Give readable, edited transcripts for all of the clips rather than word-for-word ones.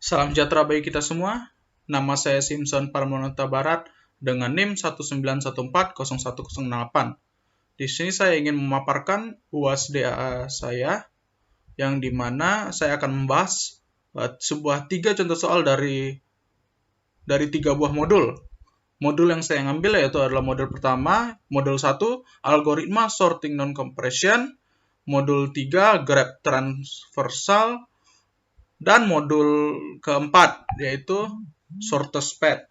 Salam sejahtera bagi kita semua. Nama saya Simpson Parmonata Barat dengan NIM 191401008. Di sini saya ingin memaparkan UAS DAA saya, yang dimana saya akan membahas sebuah 3 contoh soal dari 3 buah modul. Modul yang saya ambil yaitu adalah modul pertama, modul 1, algoritma sorting non-compression, modul 3, graph transversal, dan modul keempat yaitu shortest path.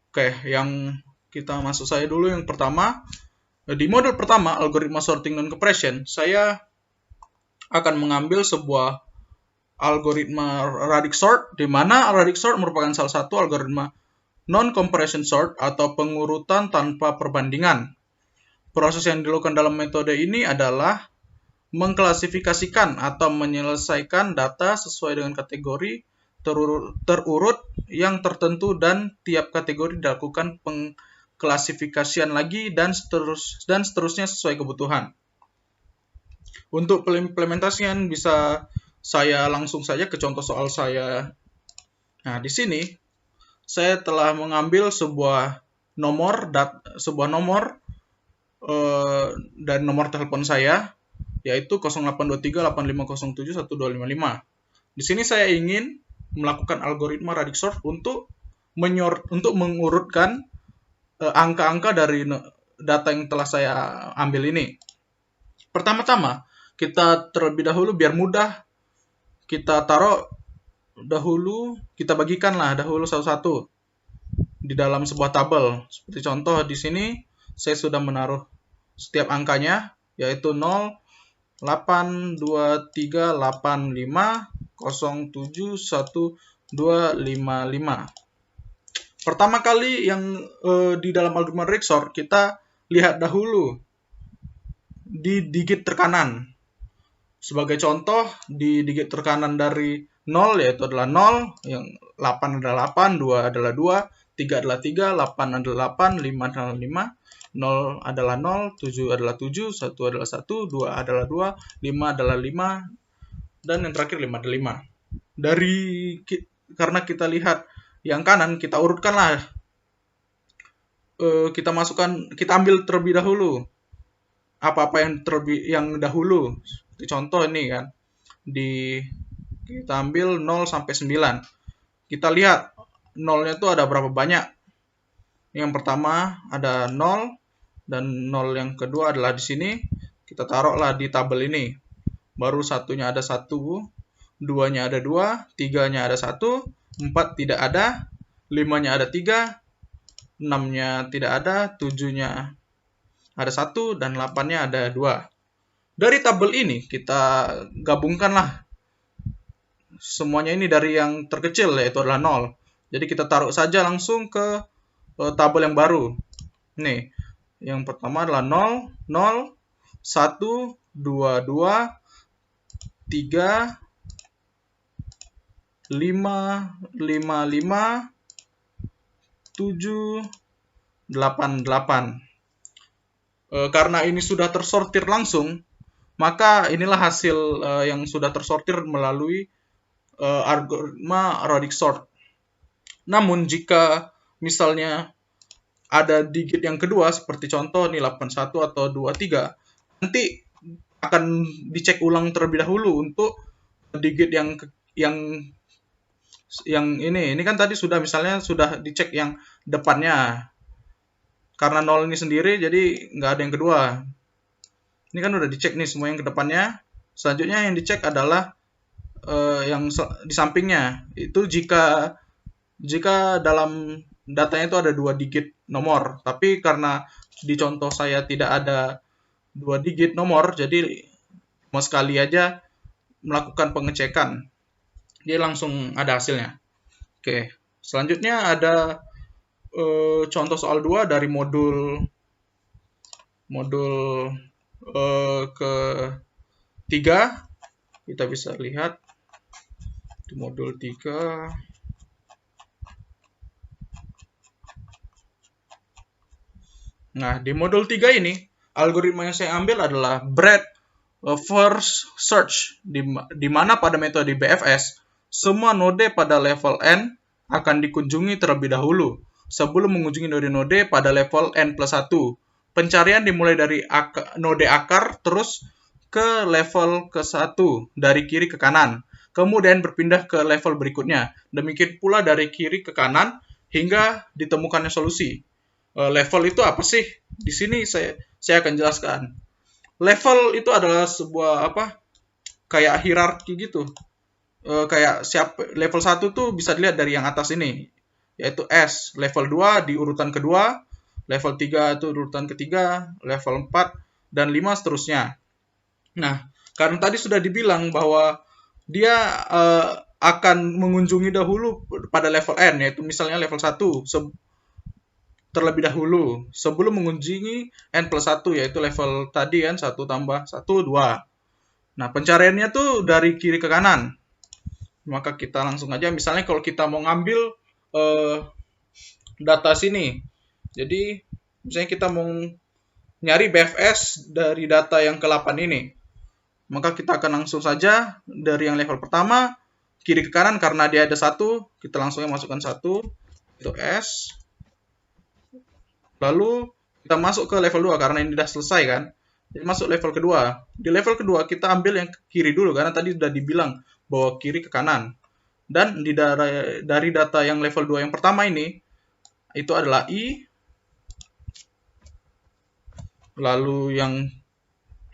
Oke, yang kita masuk saya dulu yang pertama. Di modul pertama, algoritma sorting non-compression, saya akan mengambil sebuah algoritma radix sort, di mana radix sort merupakan salah satu algoritma non-compression sort atau pengurutan tanpa perbandingan. Proses yang dilakukan dalam metode ini adalah mengklasifikasikan atau menyelesaikan data sesuai dengan kategori terurut yang tertentu, dan tiap kategori dilakukan pengklasifikasian lagi dan seterusnya sesuai kebutuhan. Untuk implementasian bisa saya langsung saja ke contoh soal saya. Nah, di sini saya telah mengambil sebuah nomor dan nomor telepon saya, yaitu 082385071255. Di sini saya ingin melakukan algoritma radix sort untuk mengurutkan angka-angka dari data yang telah saya ambil ini. Pertama-tama, kita terlebih dahulu biar mudah, kita bagikanlah dahulu satu-satu di dalam sebuah tabel. Seperti contoh di sini saya sudah menaruh setiap angkanya, yaitu 0, 8, 2, 3, 8, 5, 0, 7, 1, 2, 5, 5. Pertama kali yang di dalam algoritma radix sort, kita lihat dahulu di digit terkanan. Sebagai contoh, di digit terkanan dari 0 yaitu adalah 0, yang 8 adalah 8, 2 adalah 2, 3 adalah 3, 8 adalah 8, 5 adalah 5, 0 adalah 0, 7 adalah 7, 1 adalah 1, 2 adalah 2, 5 adalah 5, dan yang terakhir 5 adalah 5. Karena kita lihat yang kanan, kita urutkanlah. Kita ambil terlebih dahulu apa-apa yang dahulu. Seperti contoh ini kan. Kita ambil 0 sampai 9. Kita lihat 0-nya itu ada berapa banyak. Yang pertama ada 0, dan 0 yang kedua adalah di sini. Kita taruhlah di tabel ini. Baru satunya ada 1, 2-nya ada 2, 3-nya ada 1, 4 tidak ada, 5-nya ada 3, 6-nya tidak ada, 7-nya ada 1, dan 8-nya ada 2. Dari tabel ini kita gabungkanlah semuanya ini dari yang terkecil, yaitu adalah 0. Jadi kita taruh saja langsung ke tabel yang baru. Nih, yang pertama adalah 0, 0, 1, 2, 2, 3, 5, 5, 5, 7, 8, 8. Karena ini sudah tersortir langsung, maka inilah hasil yang sudah tersortir melalui algoritma radix sort. Namun jika misalnya ada digit yang kedua, seperti contoh nih 81 atau 23, nanti akan dicek ulang terlebih dahulu untuk digit yang ini kan tadi sudah dicek yang depannya. Karena 0 ini sendiri, jadi nggak ada yang kedua. Ini kan udah dicek nih semua yang ke depannya. Selanjutnya yang dicek adalah yang di sampingnya. Itu jika dalam datanya itu ada 2 digit nomor. Tapi karena di contoh saya tidak ada 2 digit nomor, jadi mau sekali aja melakukan pengecekan. Dia langsung ada hasilnya. Oke, selanjutnya ada contoh soal 2 dari modul ke-3. Kita bisa lihat di modul 3. Nah, di modul 3 ini, algoritma yang saya ambil adalah breadth first search, di mana pada metode BFS Semua node pada level n akan dikunjungi terlebih dahulu sebelum mengunjungi node-node pada level n plus 1. Pencarian dimulai dari node akar terus ke level ke-1 dari kiri ke kanan. Kemudian berpindah ke level berikutnya. Demikian pula dari kiri ke kanan hingga ditemukannya solusi. Level itu apa sih? Di sini saya akan jelaskan. Level itu adalah sebuah kayak hierarki gitu. Kayak level 1 tuh bisa dilihat dari yang atas ini, yaitu S. Level 2 di urutan kedua, level 3 itu urutan ketiga, level 4 dan 5 seterusnya. Nah, karena tadi sudah dibilang bahwa dia akan mengunjungi dahulu pada level N, yaitu misalnya level 1 terlebih dahulu sebelum mengunjungi N plus 1, yaitu level tadi kan 1 tambah 1, 2. Nah, pencariannya tuh dari kiri ke kanan. Maka kita langsung aja, misalnya kalau kita mau ngambil data sini. Jadi, misalnya kita mau nyari BFS dari data yang ke-8 ini. Maka kita akan langsung saja dari yang level pertama, kiri ke kanan karena dia ada 1, kita langsungnya masukkan 1, itu S. Lalu kita masuk ke level 2 karena ini sudah selesai kan. Jadi masuk level kedua. Di level kedua kita ambil yang ke kiri dulu karena tadi sudah dibilang bahwa kiri ke kanan. Dan dari data yang level 2 yang pertama ini itu adalah I. Lalu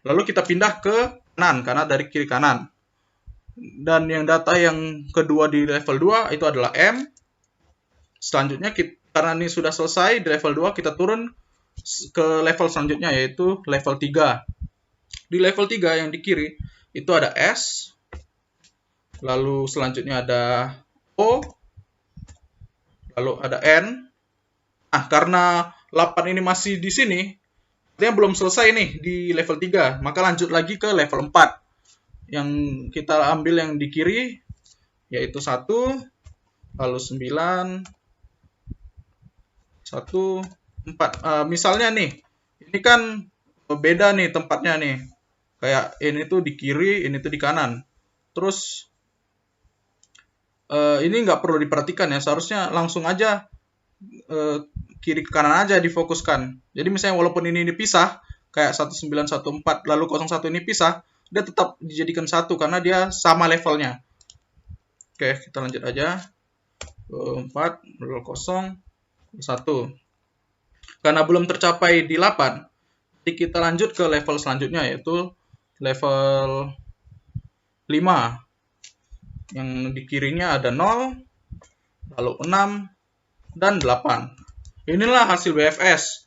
kita pindah ke kanan karena dari kiri kanan. Dan yang data yang kedua di level 2 itu adalah M. Selanjutnya karena ini sudah selesai di level 2, kita turun ke level selanjutnya yaitu level 3. Di level 3 yang di kiri itu ada S. Lalu selanjutnya ada O. Lalu ada N. Nah, karena 8 ini masih di sini, artinya belum selesai nih di level 3, maka lanjut lagi ke level 4. Yang kita ambil yang di kiri yaitu 1, lalu 9, 1, 4. Misalnya nih, ini kan beda nih tempatnya nih. Kayak ini tuh di kiri, ini tuh di kanan. Terus ini nggak perlu diperhatikan ya, seharusnya langsung aja kiri ke kanan aja difokuskan. Jadi misalnya walaupun ini dipisah, kayak 1914 lalu 01 ini pisah, dia tetap dijadikan 1 karena dia sama levelnya. Oke, kita lanjut aja. 4, 0, 1. Karena belum tercapai di 8, jadi kita lanjut ke level selanjutnya yaitu level 5. Yang di kirinya ada 0, lalu 6, dan 8. Inilah hasil BFS.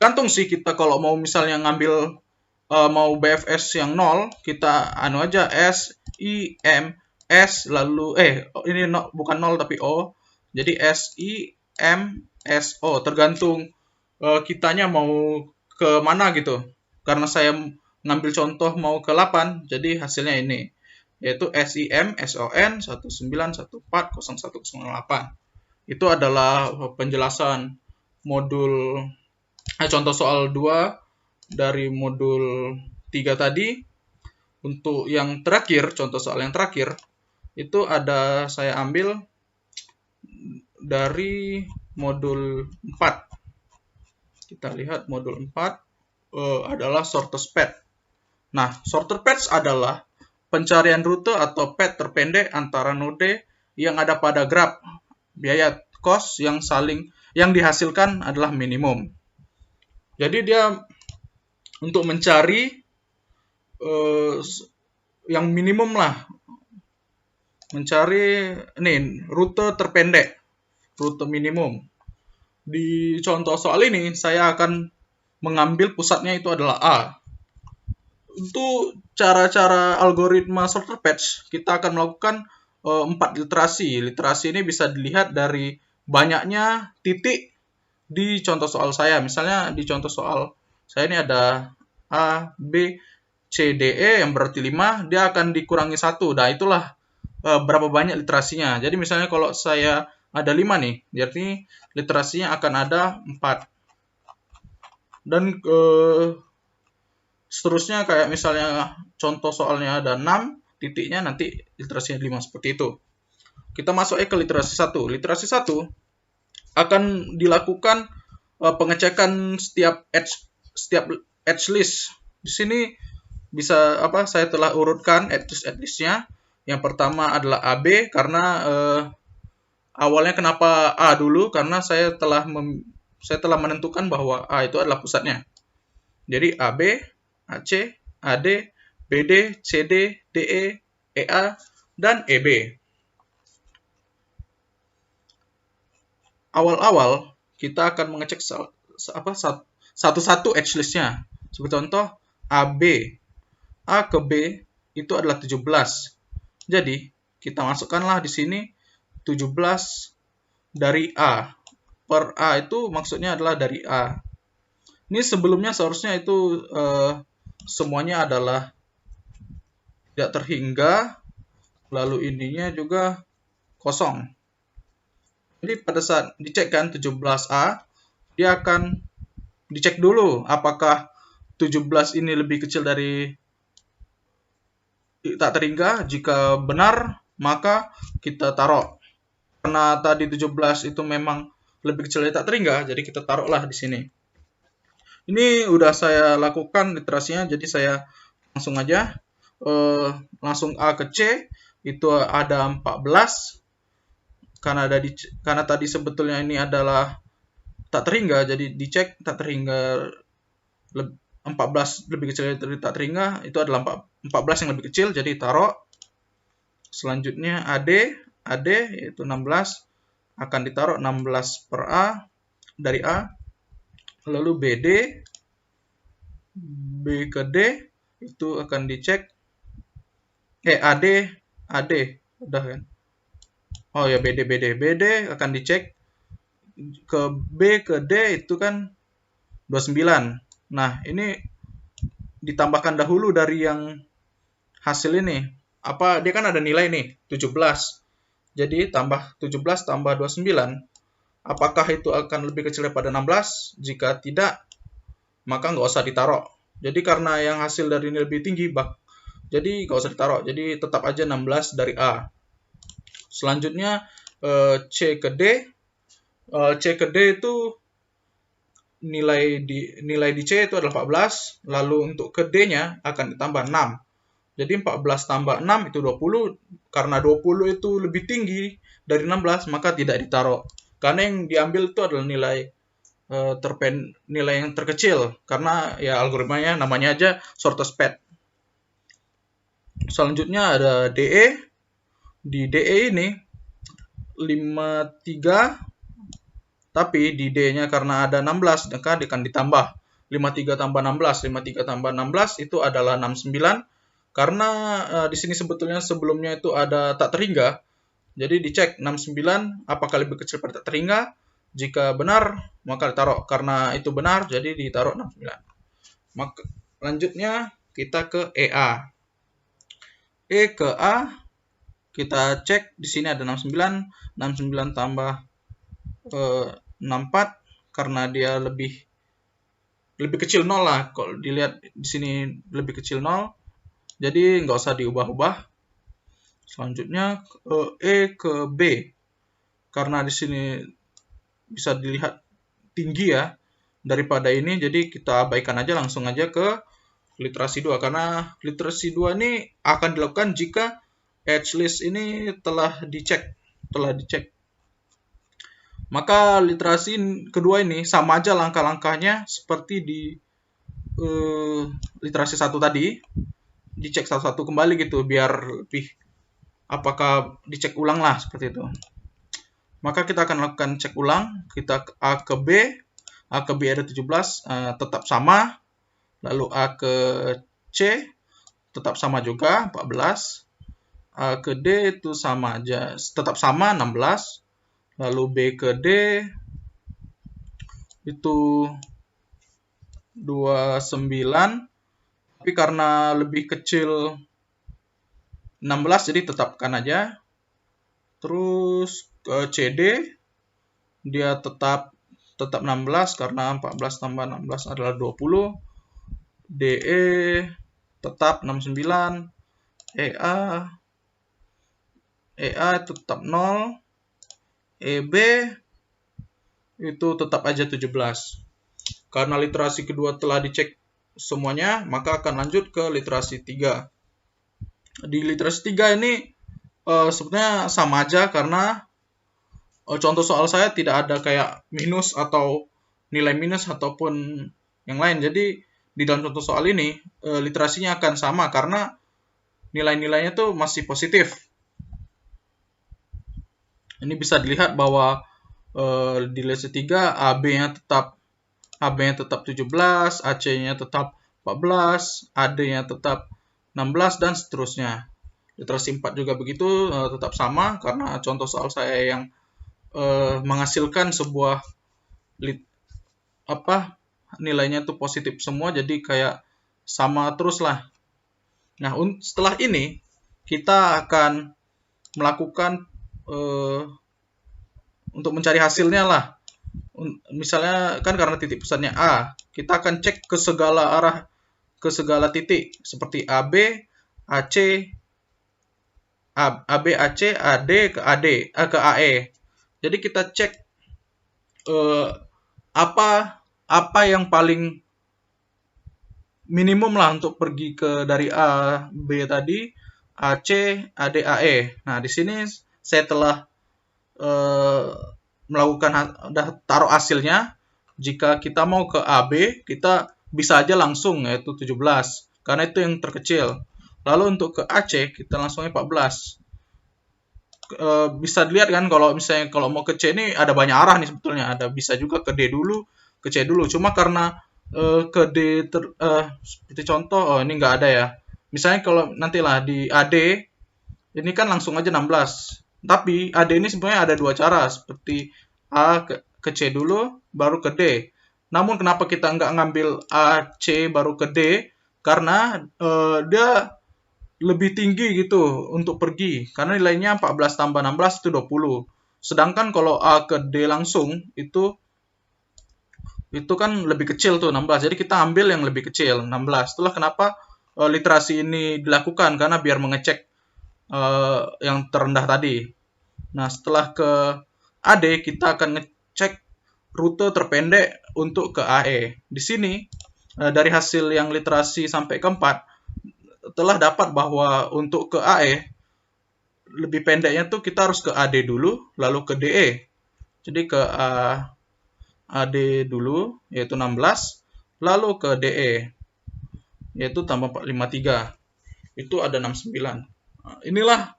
Gantung sih kita kalau mau misalnya ngambil mau BFS yang 0, kita anu aja S, I, M, S, lalu ini bukan 0 tapi O. Jadi S, I, M, S, O. Tergantung kitanya mau ke mana gitu. Karena saya ngambil contoh mau ke 8, jadi hasilnya ini. Yaitu SIM-SON 19140108. Itu adalah penjelasan modul contoh soal 2 dari modul 3 tadi. Untuk yang terakhir, contoh soal yang terakhir, itu saya ambil dari modul 4. Kita lihat modul 4 adalah shortest path. Nah, shortest path adalah pencarian rute atau path terpendek antara node yang ada pada graf. Biaya cost yang dihasilkan adalah minimum. Jadi dia untuk mencari yang minimum lah. Mencari rute terpendek, rute minimum. Di contoh soal ini saya akan mengambil pusatnya itu adalah A. Untuk cara-cara algoritma shortest path, kita akan melakukan 4 literasi. Literasi ini bisa dilihat dari banyaknya titik di contoh soal saya. Misalnya di contoh soal saya ini ada A, B, C, D, E yang berarti 5, dia akan dikurangi 1. Nah, itulah berapa banyak literasinya. Jadi misalnya kalau saya ada 5 nih, berarti literasinya akan ada 4. Dan seterusnya kayak misalnya contoh soalnya ada 6 titiknya, nanti literasinya 5 seperti itu. Kita masuk ke literasi 1. Literasi 1 akan dilakukan pengecekan setiap edge list. Di sini bisa saya telah urutkan edge listnya. Yang pertama adalah AB karena awalnya kenapa A dulu, karena saya telah menentukan bahwa A itu adalah pusatnya. Jadi AB, AC, AD, BD, CD, DE, EA, dan EB. Awal-awal kita akan mengecek satu-satu edge list-nya. Sebagai contoh, AB. A ke B itu adalah 17. Jadi, kita masukkanlah di sini 17 dari A. Per A itu maksudnya adalah dari A. Ini sebelumnya seharusnya itu semuanya adalah tidak terhingga, lalu ininya juga kosong. Jadi pada saat dicek kan 17A, dia akan dicek dulu apakah 17 ini lebih kecil dari tak terhingga. Jika benar, maka kita taruh. Karena tadi 17 itu memang lebih kecil dari tak terhingga, jadi kita taruhlah di sini. Ini udah saya lakukan literasinya, jadi saya langsung aja. Langsung A ke C, itu ada 14. Karena tadi sebetulnya ini adalah tak terhingga, jadi dicek tak terhingga 14 lebih kecil dari tak terhingga, itu adalah 14 yang lebih kecil, jadi taruh. Selanjutnya AD yaitu 16 akan ditaruh 16 per A dari A. Lalu BD, B ke D itu akan dicek. AD udah kan? Oh ya, BD akan dicek ke B ke D itu kan 29. Nah, ini ditambahkan dahulu dari yang hasil ini. Dia kan ada nilai nih, 17. Jadi tambah 17 tambah 29. Apakah itu akan lebih kecil daripada 16? Jika tidak, maka nggak usah ditaruh. Jadi karena yang hasil dari ini lebih tinggi, jadi nggak usah ditaruh. Jadi tetap aja 16 dari A. Selanjutnya C ke D. C ke D itu nilai di C itu adalah 14. Lalu untuk ke D-nya akan ditambah 6. Jadi 14 tambah 6 itu 20. Karena 20 itu lebih tinggi dari 16, maka tidak ditaruh. Karena yang diambil itu adalah nilai yang terkecil. Karena ya algoritmanya namanya aja shortest path. Selanjutnya ada DE. Di DE ini 53, tapi di D-nya karena ada 16, maka akan ditambah 53 tambah 16. 53 tambah 16 itu adalah 69. Karena di sini sebelumnya itu ada tak terhingga, jadi dicek 69 apakah lebih kecil pada tak terhingga. Jika benar, maka ditaruh. Karena itu benar, jadi ditaruh 69. Maka lanjutnya kita ke EA. E ke A, kita cek di sini ada 69. 69 tambah 64 karena dia lebih kecil 0 lah. Kalau dilihat di sini lebih kecil 0. Jadi nggak usah diubah-ubah. Selanjutnya E ke B. Karena di sini bisa dilihat tinggi ya daripada ini, jadi kita abaikan aja, langsung aja ke literasi 2. Karena literasi 2 ini akan dilakukan jika edge list ini telah dicek. Maka literasi kedua ini sama aja langkah-langkahnya seperti di literasi 1 tadi. Dicek satu-satu kembali gitu, biar lebih dicek ulang lah seperti itu. Maka kita akan lakukan cek ulang. Kita ke A ke B. A ke B ada 17, tetap sama. Lalu A ke C tetap sama juga, 14. A ke D itu sama aja, tetap sama, 16. Lalu B ke D itu 29. Tapi karena lebih kecil 16, jadi tetapkan aja. Terus ke CD, dia tetap 16 karena 14 tambah 16 adalah 20. DE tetap 69. EA EA itu tetap 0, EB itu tetap aja 17. Karena literasi kedua telah dicek semuanya, maka akan lanjut ke literasi 3. Di literasi 3 ini sebenarnya sama aja karena contoh soal saya tidak ada kayak minus atau nilai minus ataupun yang lain. Jadi di dalam contoh soal ini literasinya akan sama karena nilai-nilainya tuh masih positif. Ini bisa dilihat bahwa di literasi 3 AB-nya tetap 17, AC-nya tetap 14, AD-nya tetap 16 dan seterusnya. Literasi 4 juga begitu, tetap sama karena contoh soal saya yang menghasilkan sebuah nilainya itu positif semua, jadi kayak sama terus lah. Nah, setelah ini kita akan melakukan untuk mencari hasilnya lah. Misalnya kan karena titik pusatnya A, kita akan cek ke segala arah, ke segala titik seperti AB, AC, AD ke ke AE. Jadi kita cek apa yang paling minimum lah untuk pergi ke dari A, B tadi, AC, AD, AE. Nah, di sini saya telah udah taruh hasilnya. Jika kita mau ke AB, kita bisa aja langsung yaitu 17 karena itu yang terkecil. Lalu untuk ke AC kita langsungnya 14. Bisa dilihat kan kalau misalnya kalau mau ke C ini ada banyak arah nih sebetulnya. Ada bisa juga ke D dulu, ke C dulu. Cuma karena ke D seperti contoh ini nggak ada ya. Misalnya kalau nantilah di AD ini kan langsung aja 16. Tapi AD ini sebenarnya ada dua cara seperti A ke C dulu baru ke D. Namun kenapa kita nggak ngambil AC baru ke D? Karena dia lebih tinggi gitu untuk pergi. Karena nilainya 14 tambah 16 itu 20. Sedangkan kalau A ke D langsung itu kan lebih kecil tuh 16. Jadi kita ambil yang lebih kecil 16. Itulah kenapa literasi ini dilakukan karena biar mengecek yang terendah tadi. Nah, setelah ke AD kita akan ngecek rute terpendek untuk ke AE. Di sini dari hasil yang literasi sampai ke 4 telah dapat bahwa untuk ke AE lebih pendeknya tuh kita harus ke AD dulu lalu ke DE. Jadi ke AD dulu yaitu 16 lalu ke DE yaitu tambah 53. Itu ada 69. Nah, inilah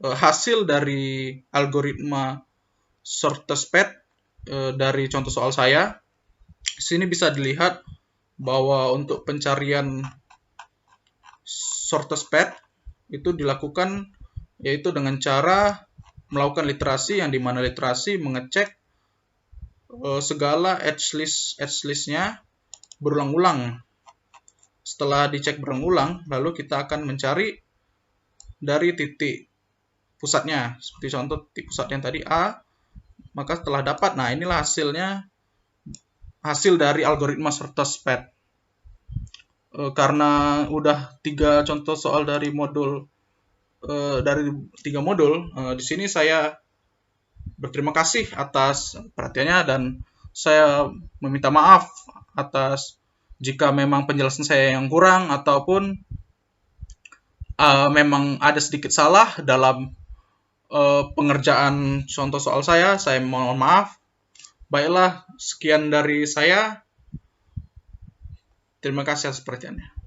hasil dari algoritma shortest path dari contoh soal saya. Di sini bisa dilihat bahwa untuk pencarian shortest path itu dilakukan yaitu dengan cara melakukan literasi yang dimana literasi mengecek segala edge list-nya berulang-ulang. Setelah dicek berulang-ulang, lalu kita akan mencari dari titik pusatnya. Seperti contoh titik pusat yang tadi A, maka setelah dapat, nah inilah hasil dari algoritma shortest path. Karena udah 3 contoh soal dari modul dari 3 modul, di sini saya berterima kasih atas perhatiannya dan saya meminta maaf atas jika memang penjelasan saya yang kurang ataupun memang ada sedikit salah dalam pengerjaan contoh soal saya mohon maaf. Baiklah, sekian dari saya. Terima kasih atas perhatiannya.